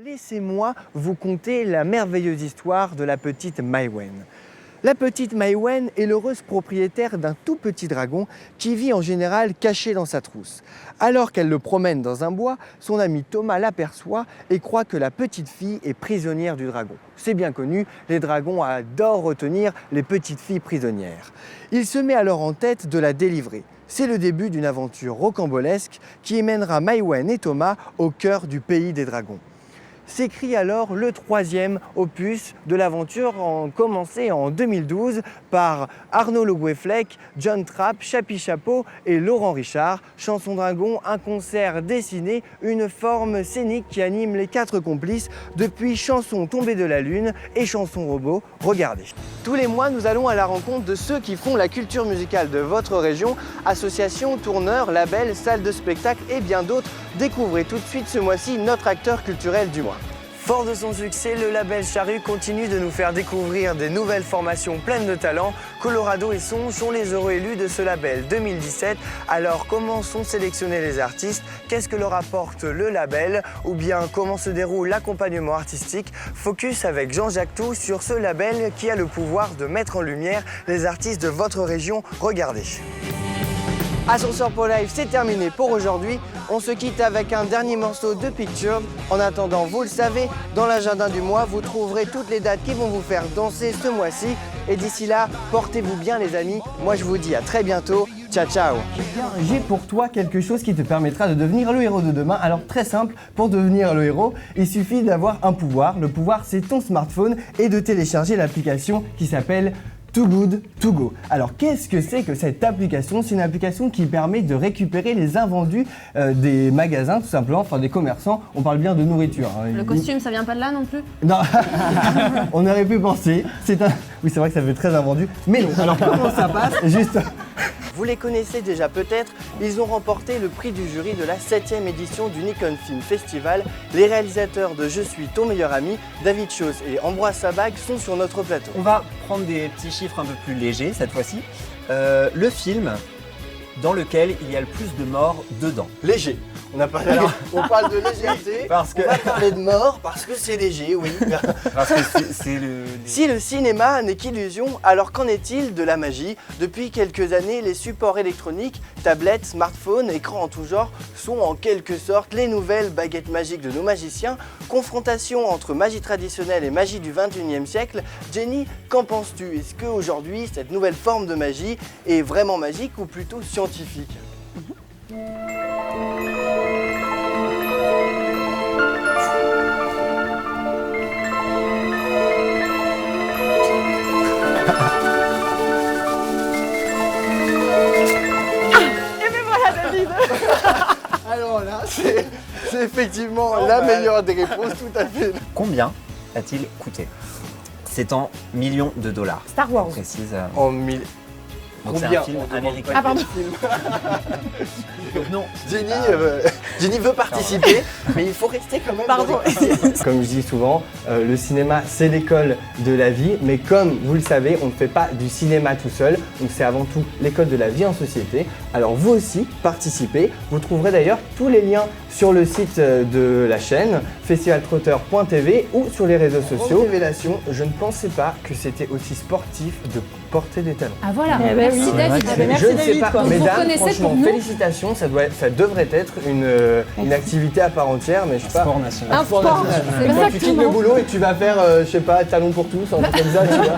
Laissez-moi vous conter la merveilleuse histoire de la petite Maïwenn. La petite Maïwenn est l'heureuse propriétaire d'un tout petit dragon qui vit en général caché dans sa trousse. Alors qu'elle le promène dans un bois, son ami Thomas l'aperçoit et croit que la petite fille est prisonnière du dragon. C'est bien connu, les dragons adorent retenir les petites filles prisonnières. Il se met alors en tête de la délivrer. C'est le début d'une aventure rocambolesque qui mènera Maïwenn et Thomas au cœur du pays des dragons. S'écrit alors le troisième opus de l'aventure commencée en 2012 par Arnaud Le Gouefflec, John Trapp, Chapi Chapeau et Laurent Richard. Chanson Dragon, un concert dessiné, une forme scénique qui anime les 4 complices depuis Chanson Tombée de la Lune et Chanson Robot. Regardez. Tous les mois, nous allons à la rencontre de ceux qui font la culture musicale de votre région, associations, tourneurs, labels, salles de spectacle et bien d'autres. Découvrez tout de suite ce mois-ci notre acteur culturel du mois. Fort de son succès, le label Charrue continue de nous faire découvrir des nouvelles formations pleines de talent. Colorado et Songe sont les heureux élus de ce label 2017. Alors comment sont sélectionnés les artistes? Qu'est-ce que leur apporte le label? Ou bien comment se déroule l'accompagnement artistique? Focus avec Jean-Jacques Tout sur ce label qui a le pouvoir de mettre en lumière les artistes de votre région. Regardez. Ascenseur Pau Live, c'est terminé pour aujourd'hui. On se quitte avec un dernier morceau de Picture. En attendant, vous le savez, dans l'agenda du mois, vous trouverez toutes les dates qui vont vous faire danser ce mois-ci. Et d'ici là, portez-vous bien les amis. Moi je vous dis à très bientôt. Ciao ciao. J'ai pour toi quelque chose qui te permettra de devenir le héros de demain. Alors très simple, pour devenir le héros, il suffit d'avoir un pouvoir. Le pouvoir, c'est ton smartphone et de télécharger l'application qui s'appelle Too Good To Go. Alors qu'est-ce que c'est que cette application? C'est une application qui permet de récupérer les invendus des magasins tout simplement, enfin des commerçants. On parle bien de nourriture. Le costume, ça vient pas de là non plus? Non, on aurait pu penser. Oui, c'est vrai que ça fait très invendu. Mais non, alors comment ça passe? Juste... Vous les connaissez déjà peut-être, ils ont remporté le prix du jury de la 7e édition du Nikon Film Festival. Les réalisateurs de Je suis ton meilleur ami, David Chos et Ambroise Sabag sont sur notre plateau. On va prendre des petits chiffres un peu plus légers cette fois-ci. Le film dans lequel il y a le plus de morts dedans. Léger. On parle de légèreté, parce que... on va parler de mort parce que c'est léger, oui. Parce que c'est le... Si le cinéma n'est qu'illusion, alors qu'en est-il de la magie? Depuis quelques années, les supports électroniques, tablettes, smartphones, écrans en tout genre, sont en quelque sorte les nouvelles baguettes magiques de nos magiciens. Confrontation entre magie traditionnelle et magie du 21e siècle. Jenny, qu'en penses-tu? Est-ce qu'aujourd'hui, cette nouvelle forme de magie est vraiment magique ou plutôt scientifique? Alors là, c'est effectivement la meilleure des réponses, tout à fait. Combien a-t-il coûté? C'est en millions de dollars. Star Wars. On précise. En mille... Donc c'est Combien? un film américain. Ah pardon. Donc non. Jenny veut participer, mais il faut rester quand même. Pardon. Comme je dis souvent, le cinéma c'est l'école de la vie, mais comme vous le savez, on ne fait pas du cinéma tout seul, donc c'est avant tout l'école de la vie en société. Alors vous aussi, participez. Vous trouverez d'ailleurs tous les liens sur le site de la chaîne, festivaltrotter.tv ou sur les réseaux sociaux. Révélation, je ne pensais pas que c'était aussi sportif de porter des talons. Ah voilà. Merci David. Je ne sais pas, Vous mesdames, connaissez franchement, pour nous félicitations, ça devrait être une activité à part entière, mais je sais pas. Sport national. Un sport, c'est Une fois que tu quittes le exactement. boulot et tu vas faire, je sais pas, talons pour tous, un truc comme ça, tu vois.